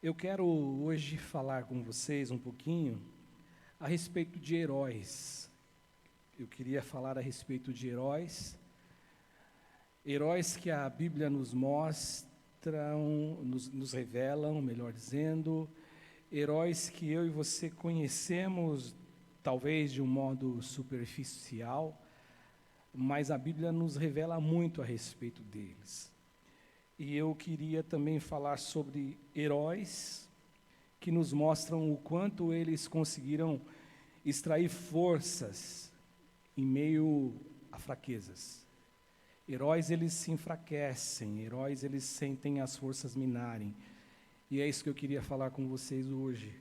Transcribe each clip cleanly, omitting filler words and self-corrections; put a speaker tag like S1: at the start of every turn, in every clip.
S1: Eu quero hoje falar com vocês um pouquinho a respeito de heróis. Eu queria falar a respeito de heróis que a Bíblia nos mostram, nos revelam, melhor dizendo, heróis que eu e você conhecemos, talvez de um modo superficial, mas a Bíblia nos revela muito a respeito deles. E eu queria também falar sobre heróis que nos mostram o quanto eles conseguiram extrair forças em meio a fraquezas. Heróis, eles se enfraquecem, heróis, eles sentem as forças minarem. E é isso que eu queria falar com vocês hoje.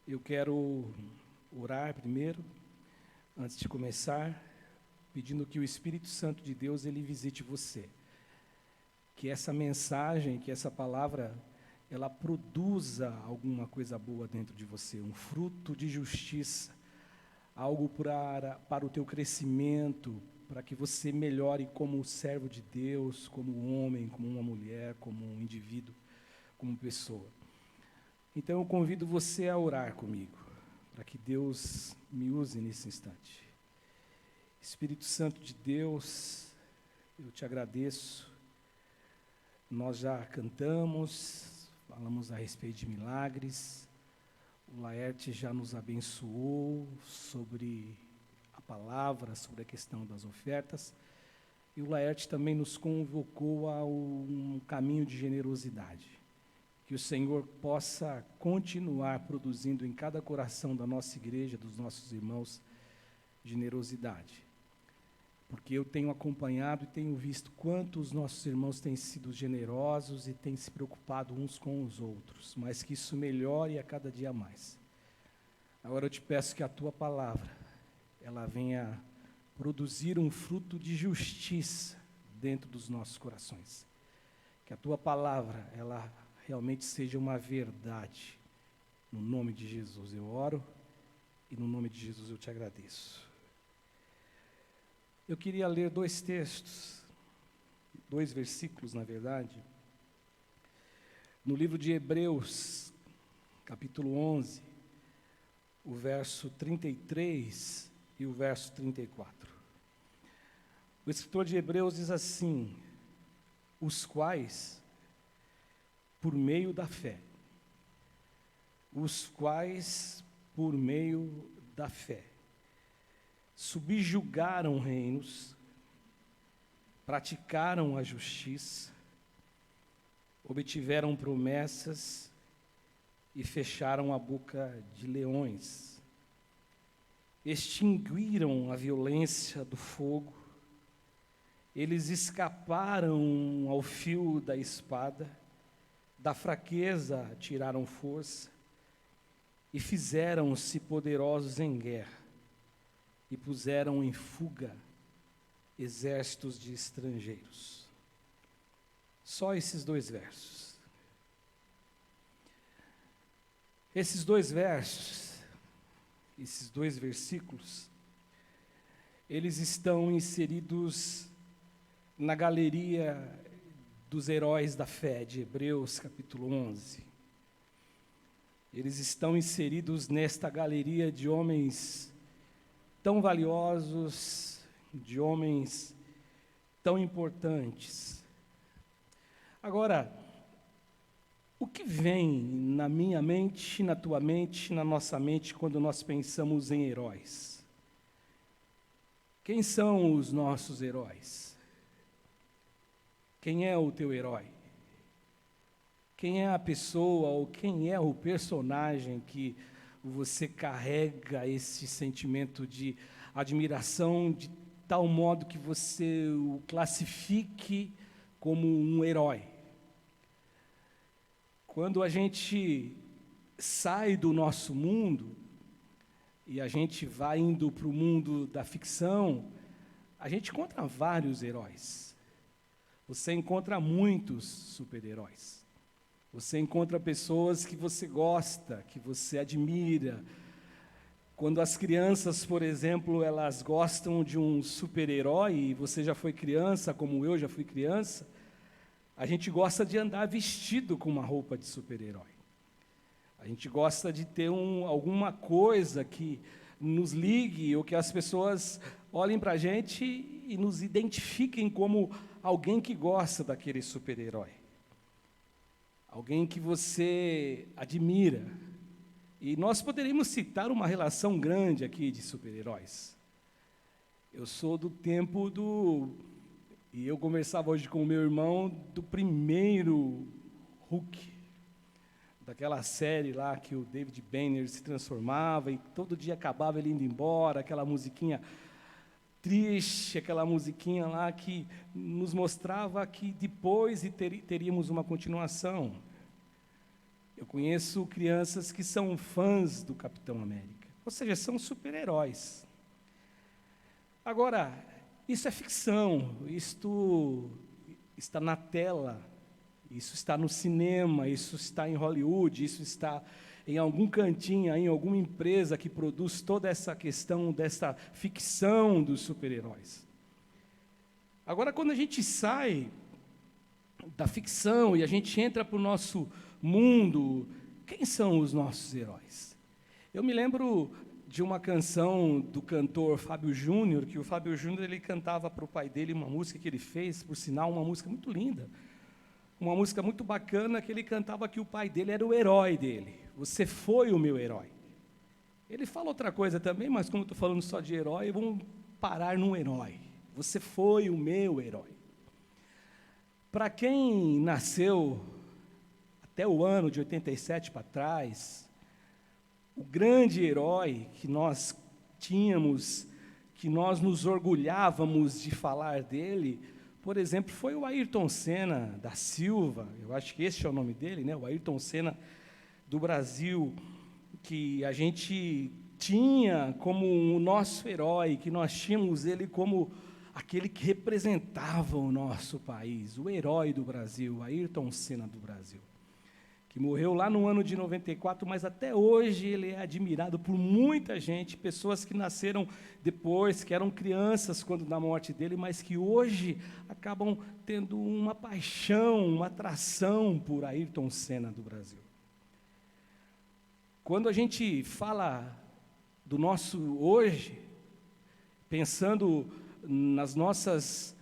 S1: Eu quero orar primeiro, antes de começar, pedindo que o Espírito Santo de Deus, ele visite você. Que essa mensagem, que essa palavra, ela produza alguma coisa boa dentro de você, um fruto de justiça, algo para o teu crescimento, para que você melhore como servo de Deus, como homem, como uma mulher, como um indivíduo, como pessoa. Então eu convido você a orar comigo, para que Deus me use nesse instante. Espírito Santo de Deus, eu te agradeço. Nós já cantamos, falamos a respeito de milagres, o Laerte já nos abençoou sobre a palavra, sobre a questão das ofertas, e o Laerte também nos convocou a um caminho de generosidade. Que o Senhor possa continuar produzindo em cada coração da nossa igreja, dos nossos irmãos, generosidade. Porque eu tenho acompanhado e tenho visto quanto os nossos irmãos têm sido generosos e têm se preocupado uns com os outros, mas que isso melhore a cada dia mais. Agora eu te peço que a tua palavra, ela venha produzir um fruto de justiça dentro dos nossos corações. Que a tua palavra, ela realmente seja uma verdade. No nome de Jesus eu oro e no nome de Jesus eu te agradeço. Eu queria ler dois textos, dois versículos, na verdade, no livro de Hebreus, capítulo 11, o verso 33 e o verso 34. O escritor de Hebreus diz assim: os quais, por meio da fé, subjugaram reinos, praticaram a justiça, obtiveram promessas e fecharam a boca de leões, extinguiram a violência do fogo, eles escaparam ao fio da espada, da fraqueza tiraram força e fizeram-se poderosos em guerra. E puseram em fuga exércitos de estrangeiros. Só esses dois versos. Esses dois versos, esses dois versículos, eles estão inseridos na galeria dos heróis da fé, de Hebreus capítulo 11. Eles estão inseridos nesta galeria de homens tão valiosos, de homens tão importantes. Agora, o que vem na minha mente, na tua mente, na nossa mente, quando nós pensamos em heróis? Quem são os nossos heróis? Quem é o teu herói? Quem é a pessoa ou quem é o personagem que você carrega esse sentimento de admiração de tal modo que você o classifique como um herói? Quando a gente sai do nosso mundo e a gente vai indo para o mundo da ficção, a gente encontra vários heróis. Você encontra muitos super-heróis. Você encontra pessoas que você gosta, que você admira. Quando as crianças, por exemplo, elas gostam de um super-herói, e você já foi criança, como eu já fui criança, a gente gosta de andar vestido com uma roupa de super-herói. A gente gosta de ter alguma coisa que nos ligue, ou que as pessoas olhem para a gente e nos identifiquem como alguém que gosta daquele super-herói. Alguém que você admira. E nós poderíamos citar uma relação grande aqui de super-heróis. Eu sou do tempo e eu conversava hoje com o meu irmão do primeiro Hulk, daquela série lá que o David Banner se transformava e todo dia acabava ele indo embora, aquela musiquinha triste, aquela musiquinha lá que nos mostrava que depois teríamos uma continuação. Eu conheço crianças que são fãs do Capitão América, ou seja, são super-heróis. Agora, isso é ficção, isto está na tela, isso está no cinema, isso está em Hollywood, isso está em algum cantinho, em alguma empresa que produz toda essa questão dessa ficção dos super-heróis. Agora, quando a gente sai da ficção e a gente entra para o nosso mundo, quem são os nossos heróis? Eu me lembro de uma canção do cantor Fábio Júnior, que o Fábio Júnior ele cantava para o pai dele uma música que ele fez, por sinal, uma música muito linda, uma música muito bacana, que ele cantava que o pai dele era o herói dele. Você foi o meu herói. Ele fala outra coisa também, mas como eu estou falando só de herói, vamos parar num herói. Você foi o meu herói. Para quem nasceu até o ano de 87 para trás, o grande herói que nós tínhamos, que nós nos orgulhávamos de falar dele, por exemplo, foi o Ayrton Senna da Silva, eu acho que esse é o nome dele, né? O Ayrton Senna do Brasil, que a gente tinha como o nosso herói, que nós tínhamos ele como aquele que representava o nosso país, o herói do Brasil, Ayrton Senna do Brasil, que morreu lá no ano de 94, mas até hoje ele é admirado por muita gente, pessoas que nasceram depois, que eram crianças quando da morte dele, mas que hoje acabam tendo uma paixão, uma atração por Ayrton Senna do Brasil. Quando a gente fala do nosso hoje, pensando nas nossas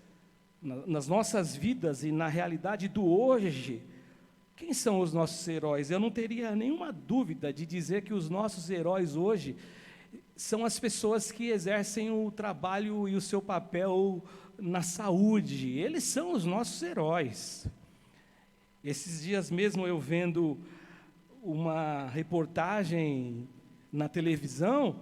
S1: vidas e na realidade do hoje, quem são os nossos heróis? Eu não teria nenhuma dúvida de dizer que os nossos heróis hoje são as pessoas que exercem o trabalho e o seu papel na saúde. Eles são os nossos heróis. Esses dias mesmo eu vendo uma reportagem na televisão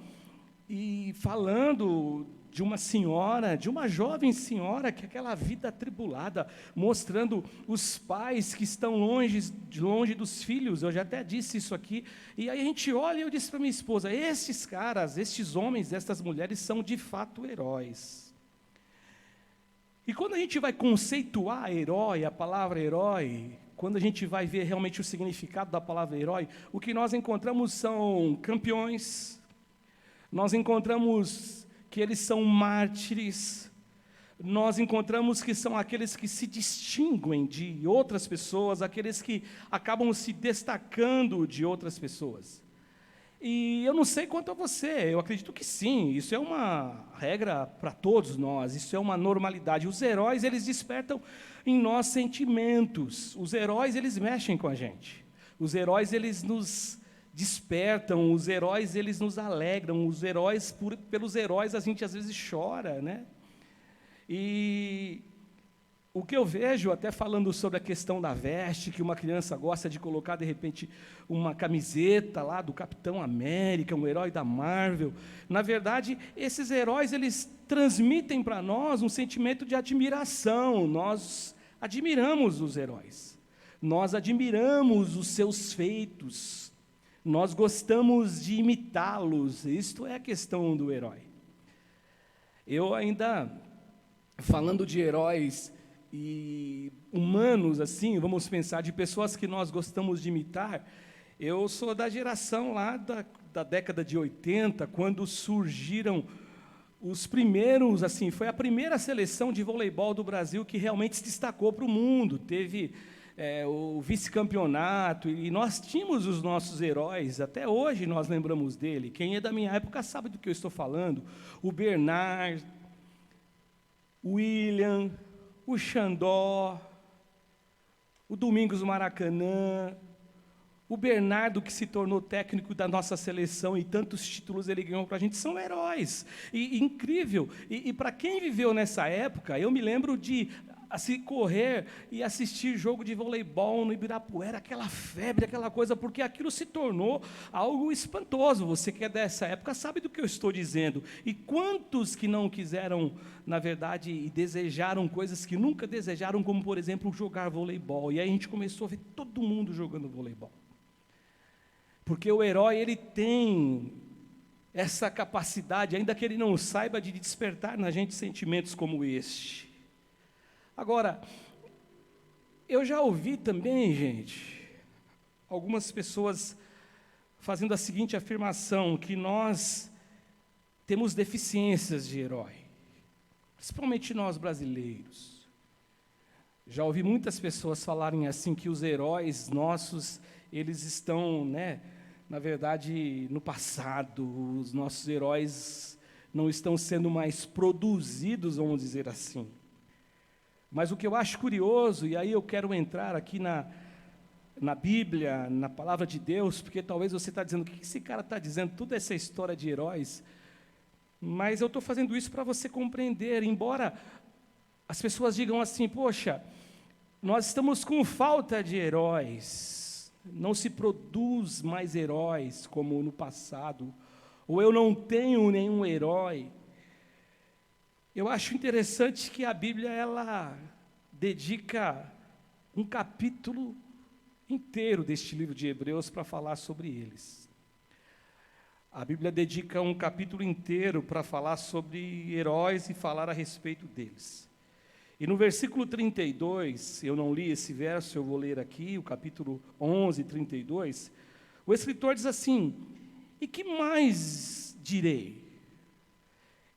S1: e falando de uma senhora, de uma jovem senhora, que aquela vida atribulada, mostrando os pais que estão longe dos filhos, eu já até disse isso aqui, e aí a gente olha e eu disse para minha esposa, esses caras, estes homens, estas mulheres são de fato heróis. E quando a gente vai conceituar herói, a palavra herói, quando a gente vai ver realmente o significado da palavra herói, o que nós encontramos são campeões, nós encontramos que eles são mártires, nós encontramos que são aqueles que se distinguem de outras pessoas, aqueles que acabam se destacando de outras pessoas. E eu não sei quanto a você, eu acredito que sim, isso é uma regra para todos nós, isso é uma normalidade. Os heróis, eles despertam em nós sentimentos, os heróis, eles mexem com a gente, os heróis, eles nos despertam, os heróis, eles nos alegram, os heróis, pelos heróis a gente às vezes chora, né? E o que eu vejo, até falando sobre a questão da veste, que uma criança gosta de colocar, de repente, uma camiseta lá do Capitão América, um herói da Marvel, na verdade, esses heróis, eles transmitem para nós um sentimento de admiração, nós admiramos os heróis, nós admiramos os seus feitos, nós gostamos de imitá-los, isto é a questão do herói. Eu ainda, falando de heróis e humanos, assim, vamos pensar, de pessoas que nós gostamos de imitar, eu sou da geração lá da década de 80, quando surgiram os primeiros, assim, foi a primeira seleção de voleibol do Brasil que realmente se destacou para o mundo, teve o vice-campeonato, e nós tínhamos os nossos heróis, até hoje nós lembramos dele. Quem é da minha época sabe do que eu estou falando. O Bernard, o William, o Xandó, o Domingos Maracanã, o Bernardo, que se tornou técnico da nossa seleção e tantos títulos ele ganhou para a gente, são heróis. E incrível. E para quem viveu nessa época, eu me lembro de correr e assistir jogo de voleibol no Ibirapuera, aquela febre, aquela coisa, porque aquilo se tornou algo espantoso. Você que é dessa época sabe do que eu estou dizendo. E quantos que não quiseram, na verdade, e desejaram coisas que nunca desejaram, como, por exemplo, jogar voleibol. E aí a gente começou a ver todo mundo jogando voleibol. Porque o herói, ele tem essa capacidade, ainda que ele não saiba, de despertar na gente sentimentos como este. Agora, eu já ouvi também, gente, algumas pessoas fazendo a seguinte afirmação, que nós temos deficiências de herói, principalmente nós brasileiros. Já ouvi muitas pessoas falarem assim, que os heróis nossos, eles estão, na verdade, no passado. Os nossos heróis não estão sendo mais produzidos, vamos dizer assim. Mas o que eu acho curioso, e aí eu quero entrar aqui na Bíblia, na palavra de Deus, porque talvez você está dizendo, o que esse cara está dizendo, toda essa história de heróis? Mas eu estou fazendo isso para você compreender, embora as pessoas digam assim, poxa, nós estamos com falta de heróis, não se produz mais heróis como no passado, ou eu não tenho nenhum herói. Eu acho interessante que a Bíblia, ela dedica um capítulo inteiro deste livro de Hebreus para falar sobre eles. A Bíblia dedica um capítulo inteiro para falar sobre heróis e falar a respeito deles. E no versículo 32, eu não li esse verso, eu vou ler aqui, o capítulo 11, 32, o escritor diz assim, e que mais direi?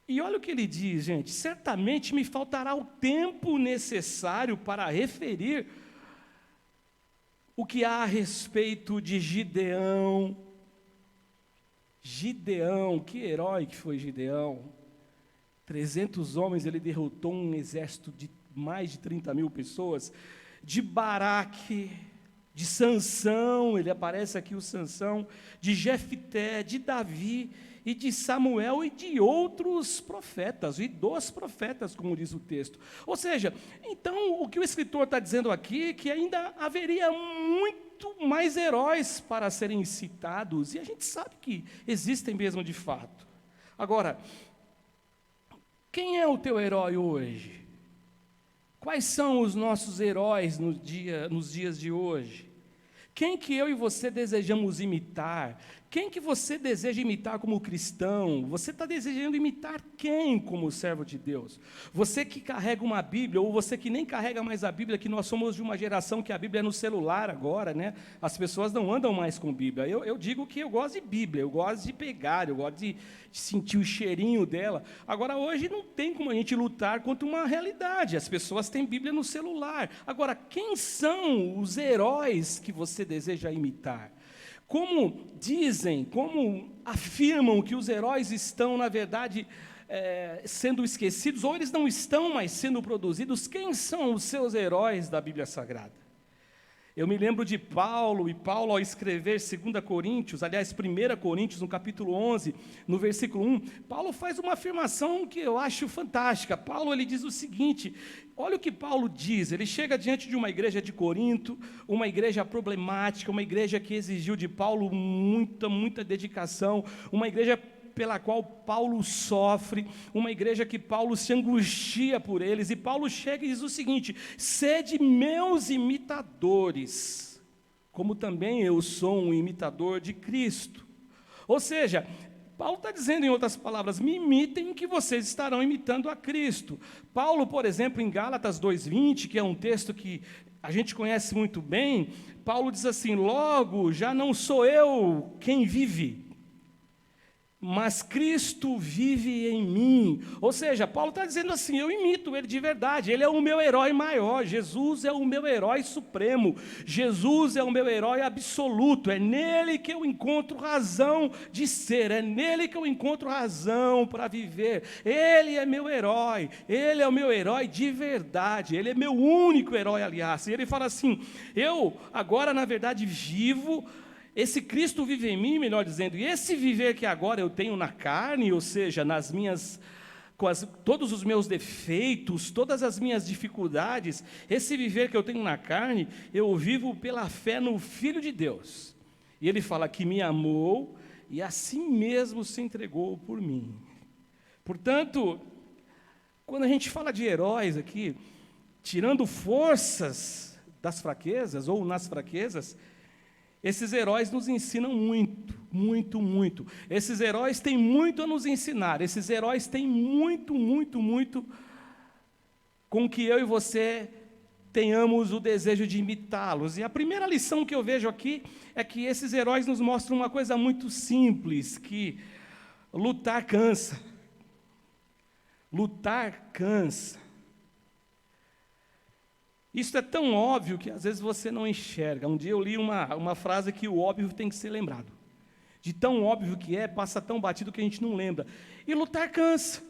S1: E olha o que ele diz, gente, certamente me faltará o tempo necessário para referir o que há a respeito de Gideão. Gideão, que herói que foi Gideão. 300 homens, ele derrotou um exército de mais de 30 mil pessoas. De Baraque, de Sansão, ele aparece aqui o Sansão, de Jefté, de Davi, e de Samuel e de outros profetas, e dos profetas, como diz o texto. Ou seja, então o que o escritor está dizendo aqui é que ainda haveria muito mais heróis para serem citados, e a gente sabe que existem mesmo de fato. Agora, quem é o teu herói hoje? Quais são os nossos heróis nos dias de hoje? Quem que eu e você desejamos imitar? Quem que você deseja imitar como cristão? Você está desejando imitar quem como servo de Deus? Você que carrega uma Bíblia, ou você que nem carrega mais a Bíblia, que nós somos de uma geração que a Bíblia é no celular agora, As pessoas não andam mais com Bíblia. Eu digo que eu gosto de Bíblia, eu gosto de pegar, eu gosto de sentir o cheirinho dela. Agora, hoje não tem como a gente lutar contra uma realidade. As pessoas têm Bíblia no celular. Agora, quem são os heróis que você deseja imitar? Como dizem, como afirmam que os heróis estão, na verdade, sendo esquecidos, ou eles não estão mais sendo produzidos, quem são os seus heróis da Bíblia Sagrada? Eu me lembro de Paulo, e Paulo, ao escrever 2 Coríntios, aliás, 1 Coríntios, no capítulo 11, no versículo 1, Paulo faz uma afirmação que eu acho fantástica. Paulo, ele diz o seguinte, olha o que Paulo diz, ele chega diante de uma igreja de Corinto, uma igreja problemática, uma igreja que exigiu de Paulo muita dedicação, uma igreja pela qual Paulo sofre, uma igreja que Paulo se angustia por eles, e Paulo chega e diz o seguinte, sede meus imitadores, como também eu sou um imitador de Cristo. Ou seja, Paulo está dizendo, em outras palavras, me imitem que vocês estarão imitando a Cristo. Paulo, por exemplo, em Gálatas 2:20, que é um texto que a gente conhece muito bem, Paulo diz assim, logo, já não sou eu quem vive, mas Cristo vive em mim. Ou seja, Paulo está dizendo assim, eu imito Ele de verdade, Ele é o meu herói maior, Jesus é o meu herói supremo, Jesus é o meu herói absoluto, é nele que eu encontro razão de ser, é nele que eu encontro razão para viver, Ele é meu herói, Ele é o meu herói de verdade, Ele é meu único herói, aliás. E ele fala assim, eu agora na verdade vivo, esse Cristo vive em mim, melhor dizendo, e esse viver que agora eu tenho na carne, ou seja, nas minhas, todos os meus defeitos, todas as minhas dificuldades, esse viver que eu tenho na carne, eu vivo pela fé no Filho de Deus. E ele fala que me amou e assim mesmo se entregou por mim. Portanto, quando a gente fala de heróis aqui, tirando forças das fraquezas ou nas fraquezas, esses heróis nos ensinam muito, muito, muito. Esses heróis têm muito a nos ensinar. Esses heróis têm muito, muito, muito com que eu e você tenhamos o desejo de imitá-los. E a primeira lição que eu vejo aqui é que esses heróis nos mostram uma coisa muito simples, que lutar cansa. Lutar cansa. Isso é tão óbvio que às vezes você não enxerga. Um dia eu li uma frase que o óbvio tem que ser lembrado. De tão óbvio que é, passa tão batido que a gente não lembra. E lutar cansa.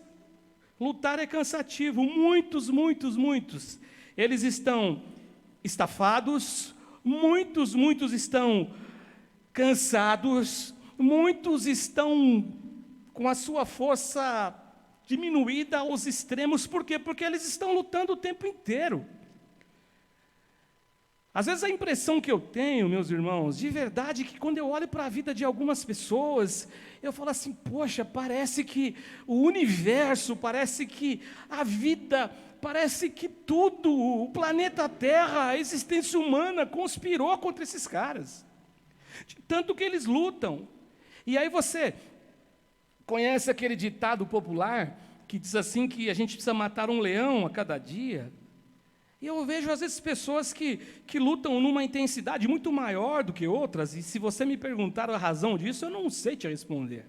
S1: Lutar é cansativo. Muitos, eles estão estafados, muitos estão cansados, muitos estão com a sua força diminuída aos extremos. Por quê? Porque eles estão lutando o tempo inteiro. Às vezes a impressão que eu tenho, meus irmãos, de verdade, que quando eu olho para a vida de algumas pessoas, eu falo assim, poxa, parece que o universo, parece que a vida, parece que tudo, o planeta Terra, a existência humana conspirou contra esses caras. De tanto que eles lutam. E aí você conhece aquele ditado popular que diz assim que a gente precisa matar um leão a cada dia? E eu vejo, às vezes, pessoas que lutam numa intensidade muito maior do que outras, e se você me perguntar a razão disso, eu não sei te responder.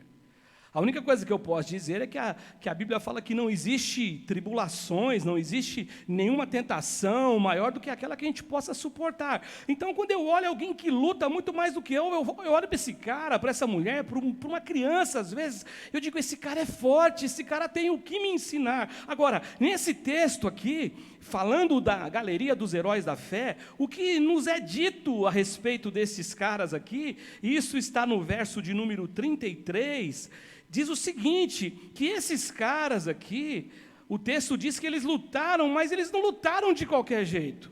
S1: A única coisa que eu posso dizer é que a Bíblia fala que não existe tribulações, não existe nenhuma tentação maior do que aquela que a gente possa suportar. Então, quando eu olho alguém que luta muito mais do que eu olho para esse cara, para essa mulher, para uma criança, às vezes, eu digo, esse cara é forte, esse cara tem o que me ensinar. Agora, nesse texto aqui, falando da galeria dos heróis da fé, o que nos é dito a respeito desses caras aqui, isso está no verso de número 33, diz o seguinte, que esses caras aqui, o texto diz que eles lutaram, mas eles não lutaram de qualquer jeito.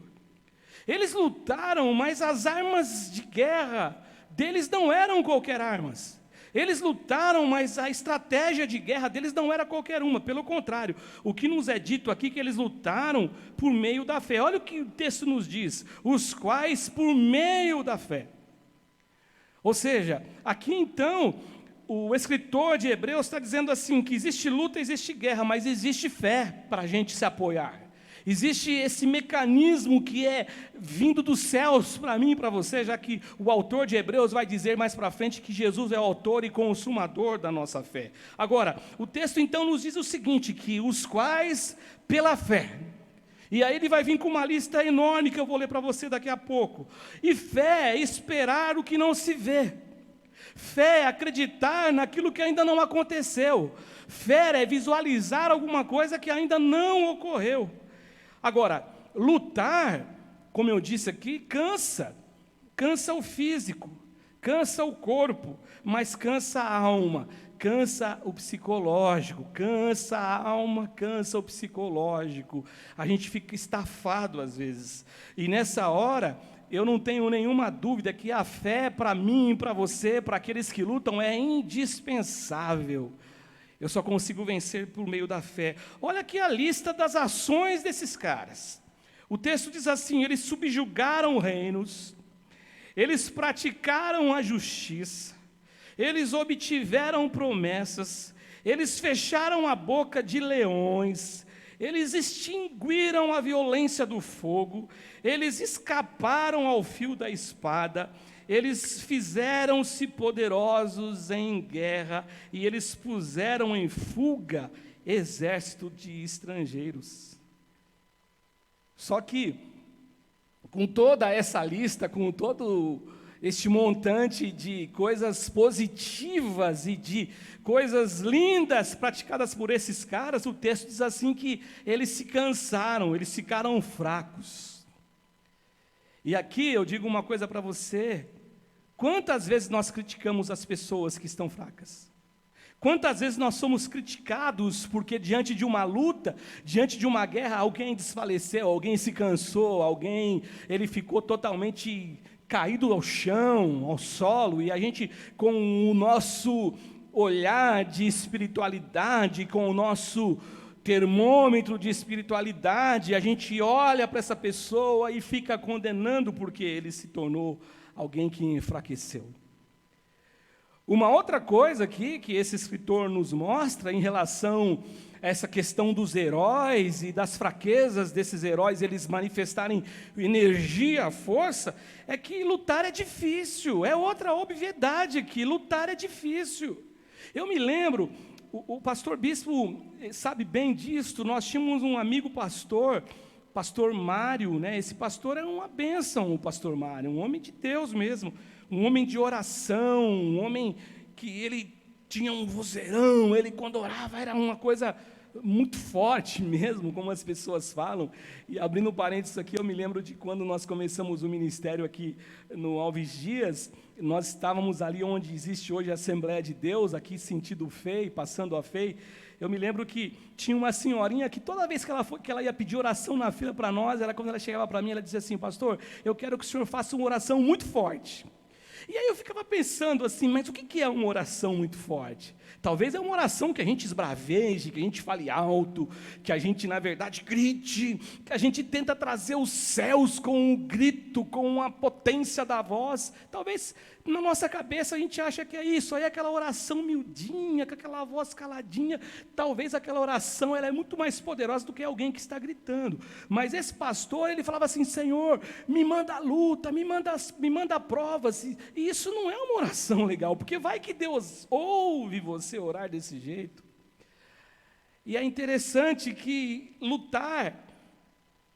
S1: Eles lutaram, mas as armas de guerra deles não eram qualquer armas. Eles lutaram, mas a estratégia de guerra deles não era qualquer uma. Pelo contrário, o que nos é dito aqui é que eles lutaram por meio da fé. Olha o que o texto nos diz, os quais por meio da fé. Ou seja, aqui então, o escritor de Hebreus está dizendo assim, que existe luta, existe guerra, mas existe fé para a gente se apoiar. Existe esse mecanismo que é vindo dos céus para mim e para você, já que o autor de Hebreus vai dizer mais para frente que Jesus é o autor e consumador da nossa fé. Agora, o texto então nos diz o seguinte, que os quais pela fé, e aí ele vai vir com uma lista enorme que eu vou ler para você daqui a pouco. E fé é esperar o que não se vê. Fé é acreditar naquilo que ainda não aconteceu. Fé é visualizar alguma coisa que ainda não ocorreu. Agora, lutar, como eu disse aqui, cansa o físico, cansa o corpo, mas cansa a alma, cansa o psicológico, cansa a alma, cansa o psicológico, a gente fica estafado às vezes, e nessa hora, eu não tenho nenhuma dúvida que a fé para mim, para você, para aqueles que lutam, é indispensável. Eu só consigo vencer por meio da fé. Olha aqui a lista das ações desses caras. O texto diz assim, eles subjugaram reinos, eles praticaram a justiça, eles obtiveram promessas, eles fecharam a boca de leões, eles extinguiram a violência do fogo, eles escaparam ao fio da espada, eles fizeram-se poderosos em guerra e eles puseram em fuga exército de estrangeiros. Só que, com toda essa lista, com todo este montante de coisas positivas e de coisas lindas praticadas por esses caras, o texto diz assim que eles se cansaram, eles ficaram fracos. E aqui eu digo uma coisa para você: quantas vezes nós criticamos as pessoas que estão fracas? Quantas vezes nós somos criticados porque diante de uma luta, diante de uma guerra, alguém desfaleceu, alguém se cansou, alguém ele ficou totalmente caído ao chão, ao solo, e a gente, com o nosso olhar de espiritualidade, com o nosso termômetro de espiritualidade, a gente olha para essa pessoa e fica condenando porque ele se tornou alguém que enfraqueceu. Uma outra coisa aqui que esse escritor nos mostra em relação a essa questão dos heróis e das fraquezas desses heróis, eles manifestarem energia, força, é que lutar é difícil. É outra obviedade aqui, lutar é difícil. Eu me lembro, o pastor Bispo sabe bem disso, nós tínhamos um amigo pastor Mário, né? Esse pastor era uma bênção, o pastor Mário, um homem de Deus mesmo, um homem de oração, um homem que ele tinha um vozeirão, ele quando orava era uma coisa muito forte mesmo, como as pessoas falam. E abrindo parênteses aqui, eu me lembro de quando nós começamos o ministério aqui no Alves Dias, nós estávamos ali onde existe hoje a Assembleia de Deus, aqui sentido FEI, passando a FEI. Eu me lembro que tinha uma senhorinha que toda vez que ela ia pedir oração na fila para nós, era quando ela chegava para mim, ela dizia assim: pastor, eu quero que o senhor faça uma oração muito forte. E aí eu ficava pensando assim, mas o que é uma oração muito forte? Talvez é uma oração que a gente esbraveje, que a gente fale alto, que a gente, na verdade, grite, que a gente tenta trazer os céus com um grito, com a potência da voz. Talvez na nossa cabeça a gente acha que é isso, aí aquela oração miudinha, com aquela voz caladinha, talvez aquela oração ela é muito mais poderosa do que alguém que está gritando. Mas esse pastor, ele falava assim: Senhor, me manda a luta, me manda provas. E isso não é uma oração legal, porque vai que Deus ouve você orar desse jeito. E é interessante que lutar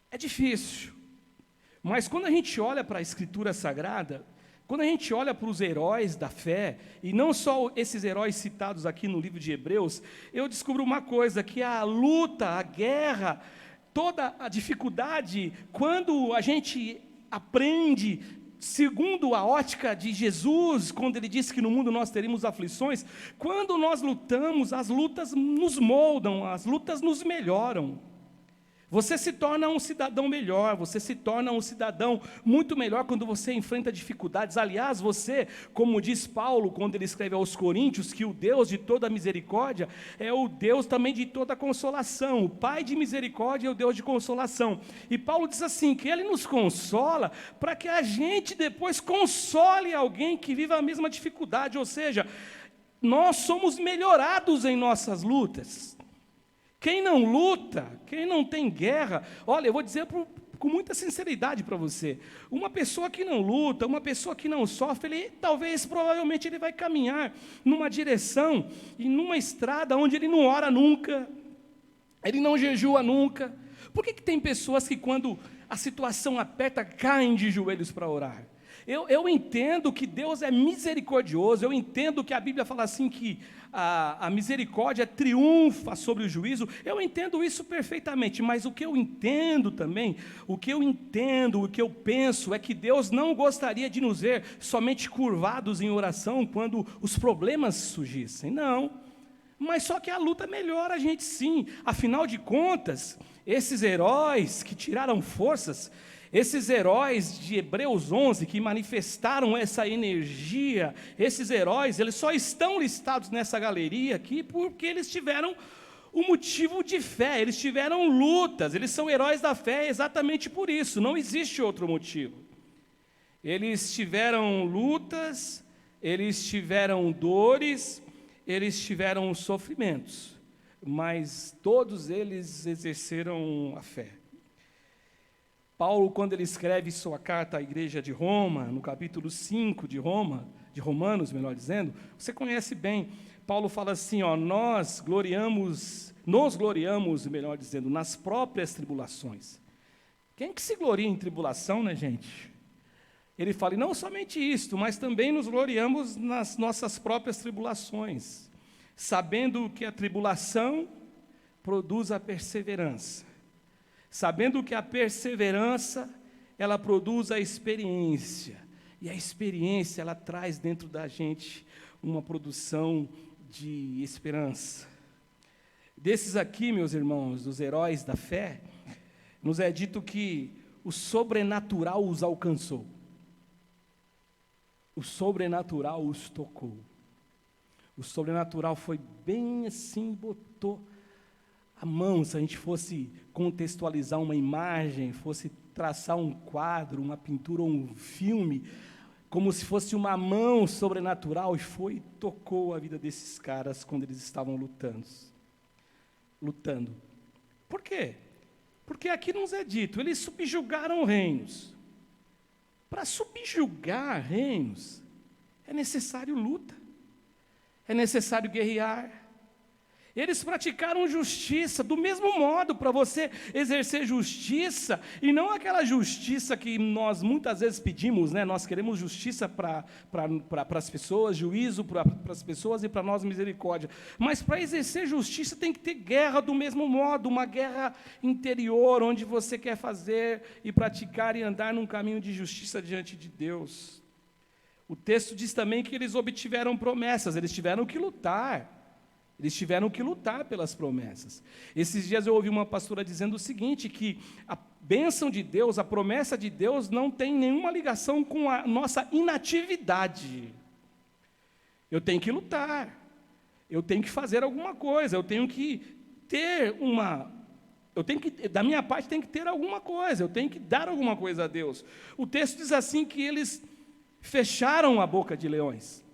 S1: é difícil, mas quando a gente olha para a Escritura Sagrada, quando a gente olha para os heróis da fé, e não só esses heróis citados aqui no livro de Hebreus, eu descubro uma coisa, que a luta, a guerra, toda a dificuldade, quando a gente aprende, segundo a ótica de Jesus, quando ele disse que no mundo nós teríamos aflições, quando nós lutamos, as lutas nos moldam, as lutas nos melhoram. Você se torna um cidadão melhor, você se torna um cidadão muito melhor quando você enfrenta dificuldades. Aliás, você, como diz Paulo, quando ele escreve aos Coríntios, que o Deus de toda misericórdia é o Deus também de toda consolação. O Pai de misericórdia é o Deus de consolação. E Paulo diz assim, que Ele nos consola para que a gente depois console alguém que viva a mesma dificuldade. Ou seja, nós somos melhorados em nossas lutas. Quem não luta, quem não tem guerra, olha, eu vou dizer com muita sinceridade para você, uma pessoa que não luta, uma pessoa que não sofre, provavelmente ele vai caminhar numa direção e numa estrada onde ele não ora nunca, ele não jejua nunca. Por que tem pessoas que quando a situação aperta, caem de joelhos para orar? Eu entendo que Deus é misericordioso, eu entendo que a Bíblia fala assim que a misericórdia triunfa sobre o juízo, eu entendo isso perfeitamente, mas o que eu entendo também, o que eu penso é que Deus não gostaria de nos ver somente curvados em oração quando os problemas surgissem, não, mas só que a luta melhora a gente sim, afinal de contas, esses heróis que tiraram forças, esses heróis de Hebreus 11 que manifestaram essa energia, esses heróis, eles só estão listados nessa galeria aqui porque eles tiveram um motivo de fé, eles tiveram lutas, eles são heróis da fé exatamente por isso, não existe outro motivo. Eles tiveram lutas, eles tiveram dores, eles tiveram sofrimentos, mas todos eles exerceram a fé. Paulo, quando ele escreve sua carta à igreja de Roma, no capítulo 5 de Romanos, melhor dizendo, você conhece bem. Paulo fala assim, nos gloriamos, melhor dizendo, nas próprias tribulações. Quem que se gloria em tribulação, né, gente? Ele fala, e não somente isto, mas também nos gloriamos nas nossas próprias tribulações, sabendo que a tribulação produz a perseverança, sabendo que a perseverança, ela produz a experiência, e a experiência, ela traz dentro da gente uma produção de esperança. Desses aqui, meus irmãos, dos heróis da fé, nos é dito que o sobrenatural os alcançou. O sobrenatural os tocou. O sobrenatural foi bem assim, botou a mão. Se a gente fosse contextualizar uma imagem, fosse traçar um quadro, uma pintura ou um filme, como se fosse uma mão sobrenatural, e foi e tocou a vida desses caras quando eles estavam lutando. Por quê? Porque aqui nos é dito, eles subjugaram reinos. Para subjugar reinos, é necessário luta, é necessário guerrear. Eles praticaram justiça, do mesmo modo, para você exercer justiça, e não aquela justiça que nós muitas vezes pedimos, né? Nós queremos justiça para as pessoas, juízo para as pessoas e para nós misericórdia. Mas para exercer justiça tem que ter guerra do mesmo modo, uma guerra interior, onde você quer fazer e praticar e andar num caminho de justiça diante de Deus. O texto diz também que eles obtiveram promessas, eles tiveram que lutar. Eles tiveram que lutar pelas promessas. Esses dias eu ouvi uma pastora dizendo o seguinte, que a bênção de Deus, a promessa de Deus, não tem nenhuma ligação com a nossa inatividade. Eu tenho que lutar, eu tenho que fazer alguma coisa, eu tenho que ter da minha parte tem que ter alguma coisa, eu tenho que dar alguma coisa a Deus. O texto diz assim que eles fecharam a boca de leões.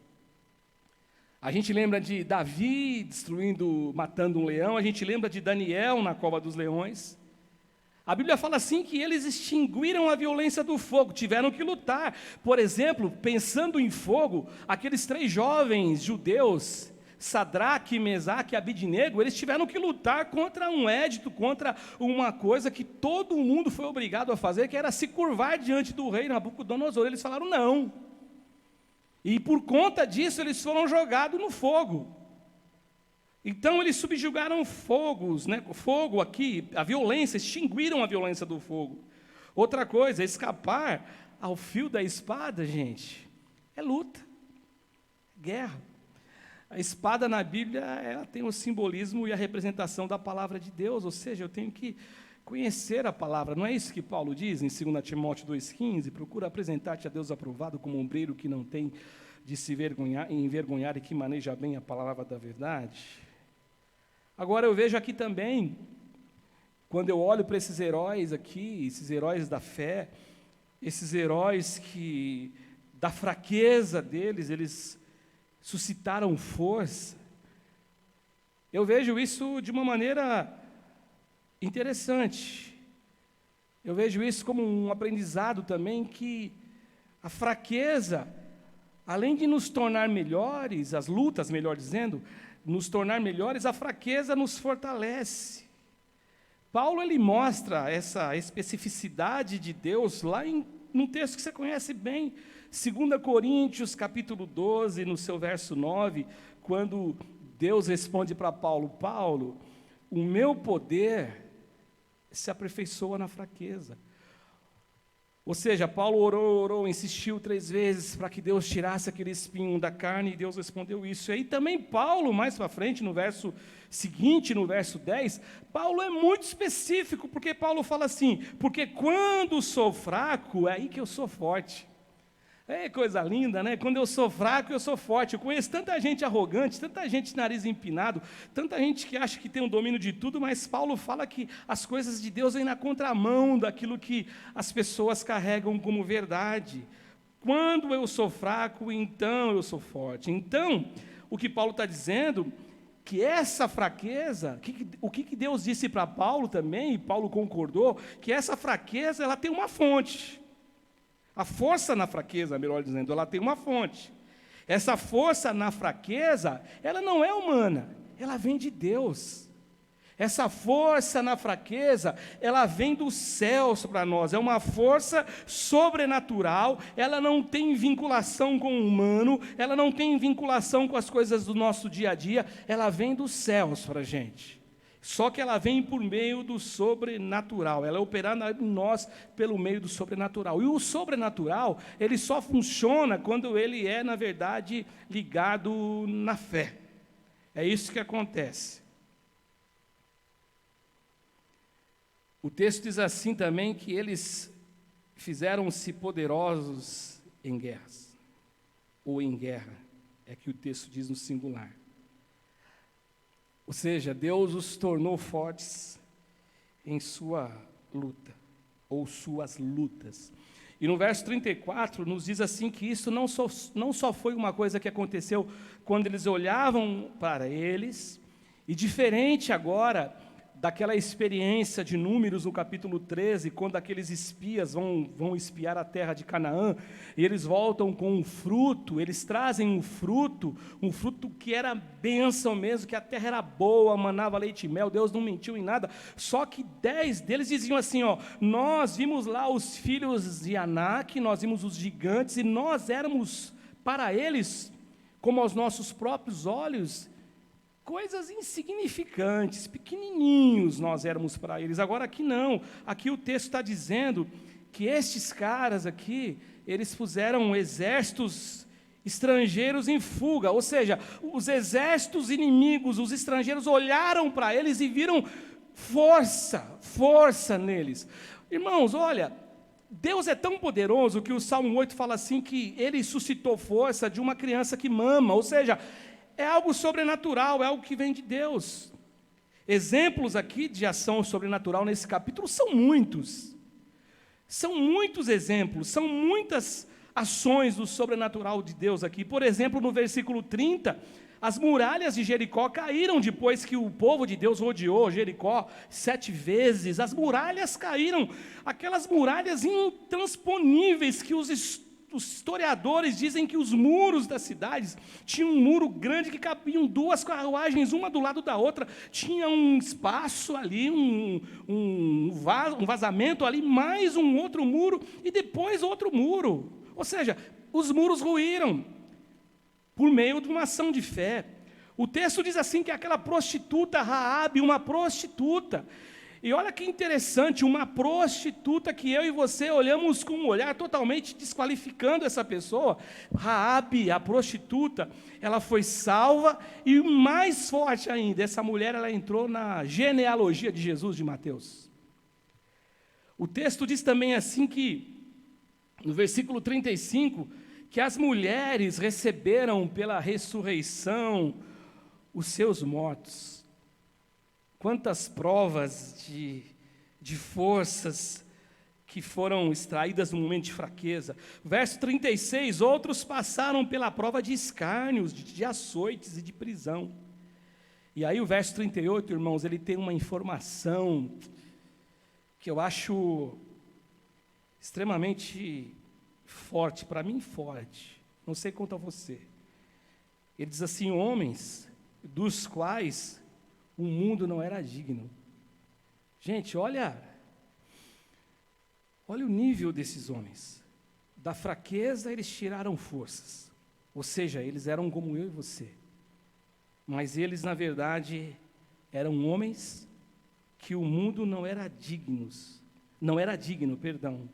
S1: A gente lembra de Davi matando um leão, a gente lembra de Daniel na cova dos leões. A Bíblia fala assim que eles extinguiram a violência do fogo, tiveram que lutar. Por exemplo, pensando em fogo, aqueles 3 jovens judeus, Sadraque, Mesaque e Abidnego, eles tiveram que lutar contra um édito, contra uma coisa que todo mundo foi obrigado a fazer, que era se curvar diante do rei Nabucodonosor. Eles falaram não. E por conta disso eles foram jogados no fogo. Então eles subjugaram fogos, né? Fogo aqui, a violência, extinguiram a violência do fogo. Outra coisa, escapar ao fio da espada, gente, é luta, guerra. A espada na Bíblia, ela tem o simbolismo e a representação da palavra de Deus, ou seja, eu tenho que conhecer a palavra. Não é isso que Paulo diz em 2 Timóteo 2,15? Procura apresentar-te a Deus aprovado como um obreiro que não tem de se envergonhar e que maneja bem a palavra da verdade. Agora eu vejo aqui também, quando eu olho para esses heróis aqui, esses heróis da fé, esses heróis que, da fraqueza deles, eles suscitaram força. Eu vejo isso de uma maneira interessante. Eu vejo isso como um aprendizado também, que a fraqueza, além de nos tornar melhores, as lutas, melhor dizendo, nos tornar melhores, a fraqueza nos fortalece. Paulo, ele mostra essa especificidade de Deus lá num texto que você conhece bem, 2 Coríntios, capítulo 12, no seu verso 9, quando Deus responde para Paulo, Paulo, o meu poder se aperfeiçoa na fraqueza. Ou seja, Paulo orou, insistiu 3 vezes para que Deus tirasse aquele espinho da carne, e Deus respondeu isso. E aí também Paulo, mais para frente, no verso seguinte, no verso 10, Paulo é muito específico, porque Paulo fala assim, porque quando sou fraco, é aí que eu sou forte. É coisa linda, né? Quando eu sou fraco, eu sou forte. Eu conheço tanta gente arrogante, tanta gente de nariz empinado, tanta gente que acha que tem um domínio de tudo, mas Paulo fala que as coisas de Deus vêm na contramão daquilo que as pessoas carregam como verdade. Quando eu sou fraco, então eu sou forte. Então, o que Paulo está dizendo, que essa fraqueza, o que Deus disse para Paulo também, e Paulo concordou, que essa fraqueza ela tem uma fonte. A força na fraqueza, melhor dizendo, ela tem uma fonte. Essa força na fraqueza, ela não é humana, ela vem de Deus. Essa força na fraqueza, ela vem dos céus para nós, é uma força sobrenatural, ela não tem vinculação com o humano, ela não tem vinculação com as coisas do nosso dia a dia, ela vem dos céus para a gente. Só que ela vem por meio do sobrenatural, ela é operada em nós pelo meio do sobrenatural. E o sobrenatural, ele só funciona quando ele é, na verdade, ligado na fé. É isso que acontece. O texto diz assim também que eles fizeram-se poderosos em guerras, ou em guerra, é que o texto diz no singular. Ou seja, Deus os tornou fortes em sua luta, ou suas lutas. E no verso 34 nos diz assim que isso não só foi uma coisa que aconteceu quando eles olhavam para eles, e diferente agora daquela experiência de Números no capítulo 13, quando aqueles espias vão espiar a terra de Canaã, e eles voltam com um fruto, eles trazem um fruto que era bênção mesmo, que a terra era boa, manava leite e mel, Deus não mentiu em nada, só que 10 deles diziam assim, nós vimos lá os filhos de Anak, nós vimos os gigantes, e nós éramos para eles, como aos nossos próprios olhos, coisas insignificantes, pequenininhos nós éramos para eles. Agora aqui não, aqui o texto está dizendo que estes caras aqui, eles puseram exércitos estrangeiros em fuga, ou seja, os exércitos inimigos, os estrangeiros olharam para eles e viram força neles. Irmãos, olha, Deus é tão poderoso que o Salmo 8 fala assim que Ele suscitou força de uma criança que mama, ou seja, é algo sobrenatural, é algo que vem de Deus. Exemplos aqui de ação sobrenatural nesse capítulo são muitos. São muitos exemplos, são muitas ações do sobrenatural de Deus aqui. Por exemplo, no versículo 30, as muralhas de Jericó caíram depois que o povo de Deus rodeou Jericó 7 vezes. As muralhas caíram, aquelas muralhas intransponíveis que os historiadores dizem que os muros das cidades tinham um muro grande que cabiam 2 carruagens, uma do lado da outra, tinha um espaço ali, um vazamento ali, mais um outro muro, e depois outro muro. Ou seja, os muros ruíram, por meio de uma ação de fé. O texto diz assim que aquela prostituta Raabe, uma prostituta, e olha que interessante, uma prostituta que eu e você olhamos com um olhar totalmente desqualificando essa pessoa. Raabe, a prostituta, ela foi salva, e mais forte ainda, essa mulher ela entrou na genealogia de Jesus de Mateus. O texto diz também assim que, no versículo 35, que as mulheres receberam pela ressurreição os seus mortos. Quantas provas de forças que foram extraídas no momento de fraqueza. Verso 36, outros passaram pela prova de escárnios, de açoites e de prisão. E aí o verso 38, irmãos, ele tem uma informação que eu acho extremamente forte, para mim forte, não sei quanto a você. Ele diz assim, homens dos quais o mundo não era digno. Gente, olha o nível desses homens. Da fraqueza eles tiraram forças. Ou seja, eles eram como eu e você. Mas eles, na verdade, eram homens que o mundo não era digno, perdão.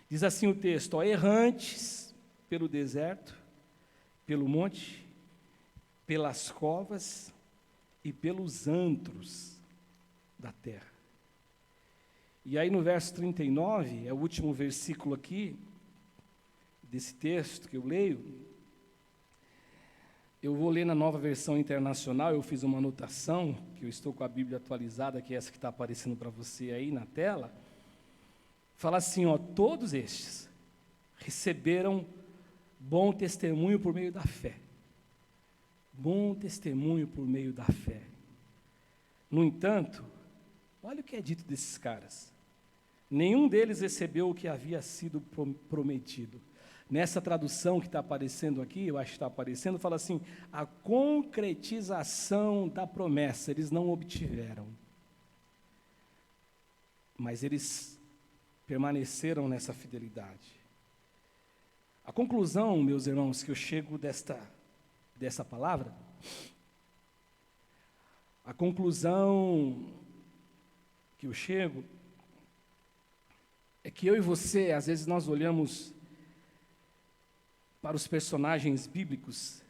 S1: Diz assim o texto, errantes pelo deserto, pelo monte, pelas covas e pelos antros da terra. E aí no verso 39, é o último versículo aqui, desse texto que eu leio, eu vou ler na Nova Versão Internacional, eu fiz uma anotação, que eu estou com a Bíblia atualizada, que é essa que está aparecendo para você aí na tela, fala assim, todos estes receberam bom testemunho por meio da fé. bom testemunho por meio da fé. No entanto, olha o que é dito desses caras. Nenhum deles recebeu o que havia sido prometido. Nessa tradução que está aparecendo aqui, eu acho que está aparecendo, fala assim, a concretização da promessa, eles não obtiveram. Mas eles permaneceram nessa fidelidade. A conclusão, meus irmãos, que eu chego dessa palavra, a conclusão que eu chego é que eu e você, às vezes nós olhamos para os personagens bíblicos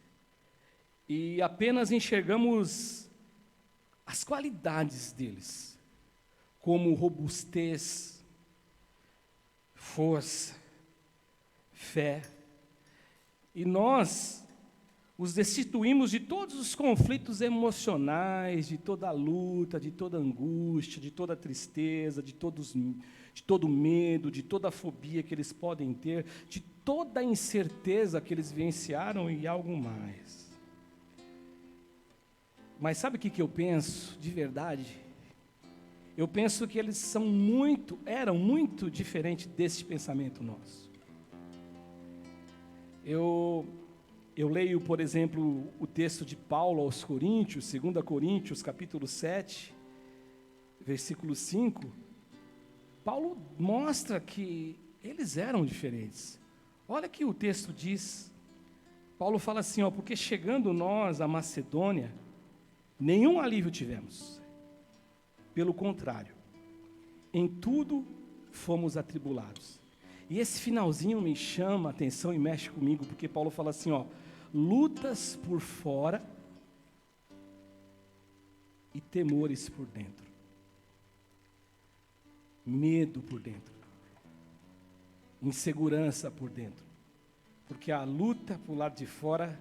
S1: e apenas enxergamos as qualidades deles, como robustez, força, fé, e nós os destituímos de todos os conflitos emocionais, de toda a luta, de toda a angústia, de toda a tristeza, de todo o medo, de toda a fobia que eles podem ter, de toda a incerteza que eles vivenciaram e algo mais. Mas sabe o que eu penso, de verdade? Eu penso que eles eram muito diferentes desse pensamento nosso. Eu leio, por exemplo, o texto de Paulo aos Coríntios, 2 Coríntios, capítulo 7, versículo 5. Paulo mostra que eles eram diferentes. Olha que o texto diz. Paulo fala assim, porque chegando nós à Macedônia, nenhum alívio tivemos. Pelo contrário, em tudo fomos atribulados. E esse finalzinho me chama a atenção e mexe comigo, porque Paulo fala assim, lutas por fora e temores por dentro. Medo por dentro. Insegurança por dentro. Porque a luta por lado de fora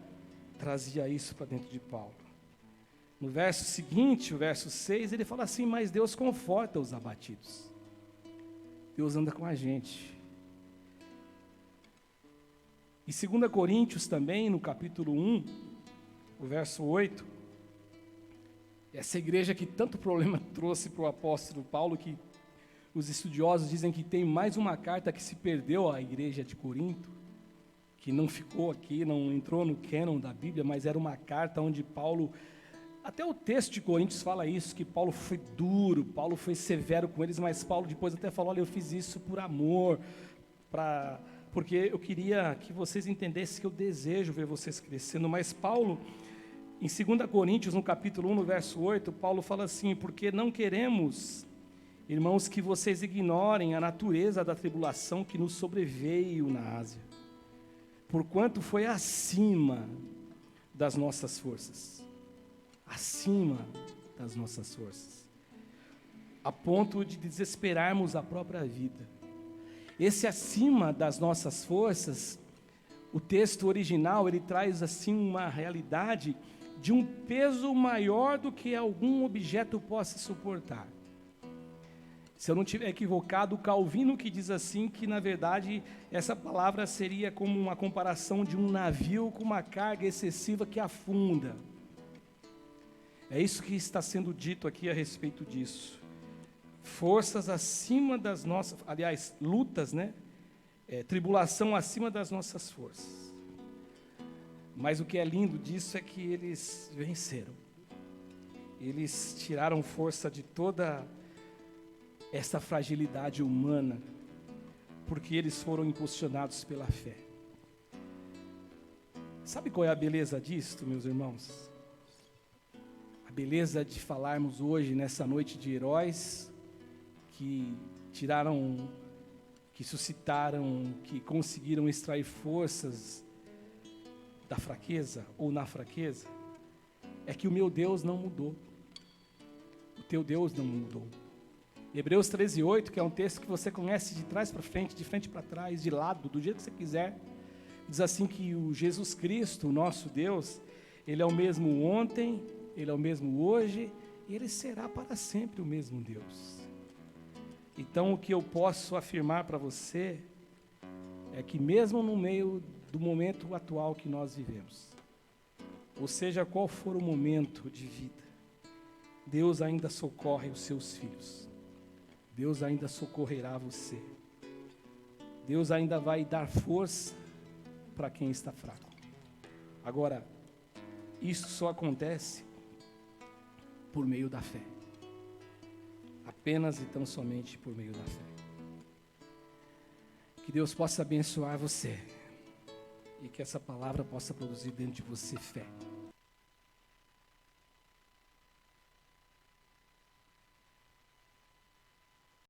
S1: trazia isso para dentro de Paulo. No verso seguinte, o verso 6, ele fala assim, mas Deus conforta os abatidos. Deus anda com a gente. E 2 Coríntios também, no capítulo 1, o verso 8, essa igreja que tanto problema trouxe para o apóstolo Paulo, que os estudiosos dizem que tem mais uma carta que se perdeu à igreja de Corinto, que não ficou aqui, não entrou no cânon da Bíblia, mas era uma carta onde Paulo, até o texto de Coríntios fala isso, que Paulo foi duro, Paulo foi severo com eles, mas Paulo depois até falou, olha, eu fiz isso por amor, porque eu queria que vocês entendessem que eu desejo ver vocês crescendo, mas Paulo, em 2 Coríntios, no capítulo 1, no verso 8, Paulo fala assim, porque não queremos, irmãos, que vocês ignorem a natureza da tribulação que nos sobreveio na Ásia, porquanto foi acima das nossas forças, a ponto de desesperarmos a própria vida. Esse acima das nossas forças, o texto original, ele traz assim uma realidade de um peso maior do que algum objeto possa suportar. Se eu não estiver equivocado, o Calvino que diz assim, que na verdade essa palavra seria como uma comparação de um navio com uma carga excessiva que afunda. É isso que está sendo dito aqui a respeito disso. Forças acima das nossas, aliás, lutas, tribulação acima das nossas forças. Mas o que é lindo disso é que eles venceram. Eles tiraram força de toda essa fragilidade humana, porque eles foram impulsionados pela fé. Sabe qual é a beleza disto, meus irmãos? A beleza de falarmos hoje, nessa noite de heróis, que suscitaram, que conseguiram extrair forças da fraqueza ou na fraqueza, é que o meu Deus não mudou. O teu Deus não mudou. Hebreus 13:8, que é um texto que você conhece de trás para frente, de frente para trás, de lado, do jeito que você quiser, diz assim que o Jesus Cristo, o nosso Deus, Ele é o mesmo ontem, Ele é o mesmo hoje, e Ele será para sempre o mesmo Deus. Então, o que eu posso afirmar para você é que mesmo no meio do momento atual que nós vivemos, ou seja, qual for o momento de vida, Deus ainda socorre os seus filhos. Deus ainda socorrerá você. Deus ainda vai dar força para quem está fraco. Agora, isso só acontece por meio da fé. Apenas e tão somente por meio da fé. Que Deus possa abençoar você e que essa palavra possa produzir dentro de você fé.